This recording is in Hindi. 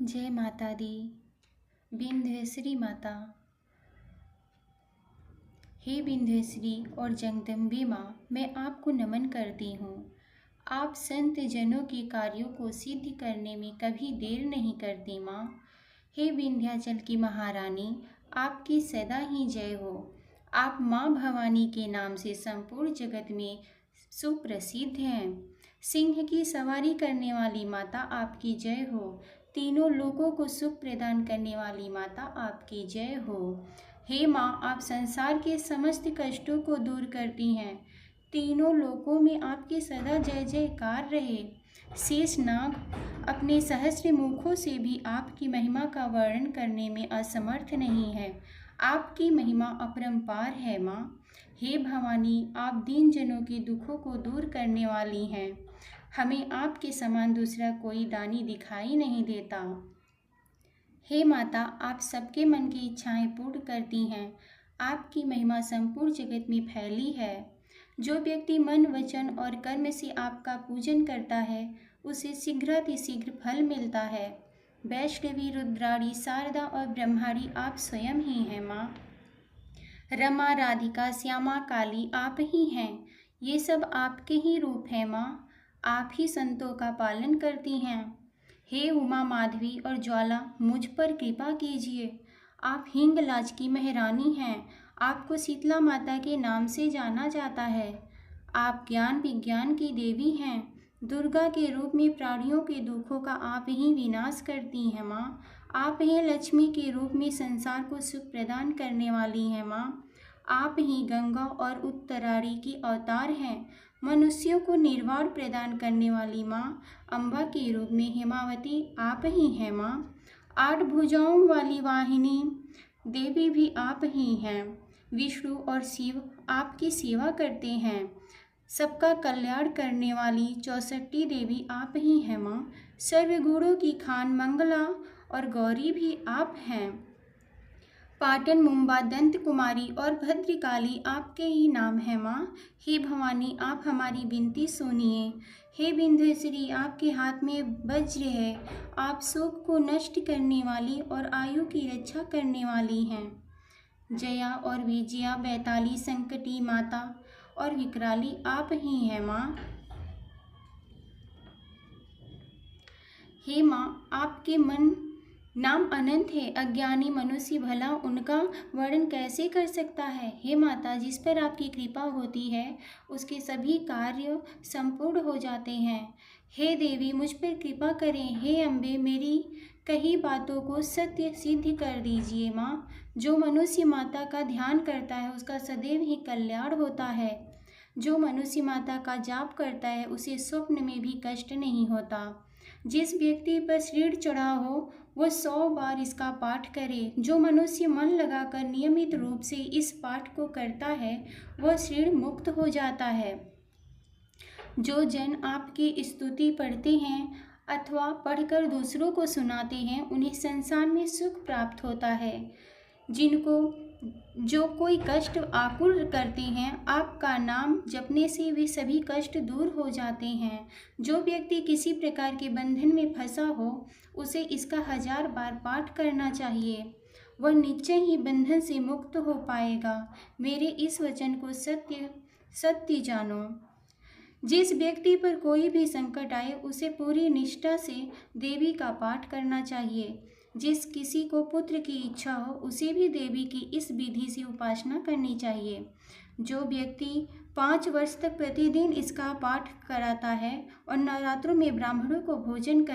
जय माता दी। विंध्यश्री माता। हे विंध्यश्री और जगदम्बे माँ, मैं आपको नमन करती हूँ। आप संत जनों के कार्यों को सिद्ध करने में कभी देर नहीं करती माँ। हे विंध्याचल की महारानी, आपकी सदा ही जय हो। आप माँ भवानी के नाम से संपूर्ण जगत में सुप्रसिद्ध हैं। सिंह की सवारी करने वाली माता, आपकी जय हो। तीनों लोगों को सुख प्रदान करने वाली माता, आपकी जय हो। हे माँ, आप संसार के समस्त कष्टों को दूर करती हैं। तीनों लोकों में आपकी सदा जय जयकार रहे। शेषनाग अपने सहस्र मुखों से भी आपकी महिमा का वर्णन करने में असमर्थ नहीं है। आपकी महिमा अपरंपार है माँ। हे भवानी, आप दीन जनों के दुखों को दूर करने वाली हैं। हमें आपके समान दूसरा कोई दानी दिखाई नहीं देता। हे माता, आप सबके मन की इच्छाएं पूर्ण करती हैं। आपकी महिमा संपूर्ण जगत में फैली है। जो व्यक्ति मन, वचन और कर्म से आपका पूजन करता है, उसे शीघ्रातिशीघ्र फल मिलता है। वैष्णवी, रुद्राणी, शारदा और ब्रह्माणी आप स्वयं ही हैं माँ। रमा, राधिका, श्यामा, काली आप ही हैं। ये सब आपके ही रूप हैं माँ। आप ही संतों का पालन करती हैं। हे उमा, माधवी और ज्वाला, मुझ पर कृपा कीजिए। आप हिंगलाज की महारानी हैं। आपको शीतला माता के नाम से जाना जाता है। आप ज्ञान विज्ञान की देवी हैं। दुर्गा के रूप में प्राणियों के दुखों का आप ही विनाश करती हैं माँ। आप ही लक्ष्मी के रूप में संसार को सुख प्रदान करने वाली हैं माँ। आप ही गंगा और उत्तरारी की अवतार हैं। मनुष्यों को निर्वाण प्रदान करने वाली माँ। अम्बा के रूप में हेमावती आप ही हैं माँ। 8 भुजाओं वाली वाहिनी देवी भी आप ही हैं। विष्णु और शिव आपकी सेवा करते हैं। सबका कल्याण करने वाली 64 देवी आप ही हैं माँ। सर्वगुणों की खान मंगला और गौरी भी आप हैं। पाटन, मुंबा, दंत कुमारी और भद्रकाली आपके ही नाम है माँ। हे भवानी, आप हमारी विनती सुनिए। हे विंध्यश्री, आपके हाथ में वज्र है। आप शोक को नष्ट करने वाली और आयु की रक्षा करने वाली हैं। जया और विजया, बैताली, संकटी माता और विकराली आप ही हैं माँ। हे माँ, आपके नाम अनंत है। अज्ञानी मनुष्य भला उनका वर्णन कैसे कर सकता है। हे माता, जिस पर आपकी कृपा होती है उसके सभी कार्य संपूर्ण हो जाते हैं। हे देवी, मुझ पर कृपा करें। हे अम्बे, मेरी कही बातों को सत्य सिद्ध कर दीजिए माँ। जो मनुष्य माता का ध्यान करता है उसका सदैव ही कल्याण होता है। जो मनुष्य माता का जाप करता है उसे स्वप्न में भी कष्ट नहीं होता। जिस व्यक्ति पर ऋण चढ़ा हो वह 100 बार इसका पाठ करे। जो मनुष्य मन लगाकर नियमित रूप से इस पाठ को करता है वह ऋण मुक्त हो जाता है। जो जन आपकी स्तुति पढ़ते हैं अथवा पढ़कर दूसरों को सुनाते हैं उन्हें संसार में सुख प्राप्त होता है। जो कोई कष्ट आकुल करते हैं, आपका नाम जपने से वे सभी कष्ट दूर हो जाते हैं। जो व्यक्ति किसी प्रकार के बंधन में फंसा हो उसे इसका 1000 बार पाठ करना चाहिए। वह निश्चय ही बंधन से मुक्त हो पाएगा। मेरे इस वचन को सत्य सत्य जानो। जिस व्यक्ति पर कोई भी संकट आए उसे पूरी निष्ठा से देवी का पाठ करना चाहिए। जिस किसी को पुत्र की इच्छा हो उसे भी देवी की इस विधि से उपासना करनी चाहिए। जो व्यक्ति 5 वर्ष तक प्रतिदिन इसका पाठ कराता है और नवरात्रों में ब्राह्मणों को भोजन कर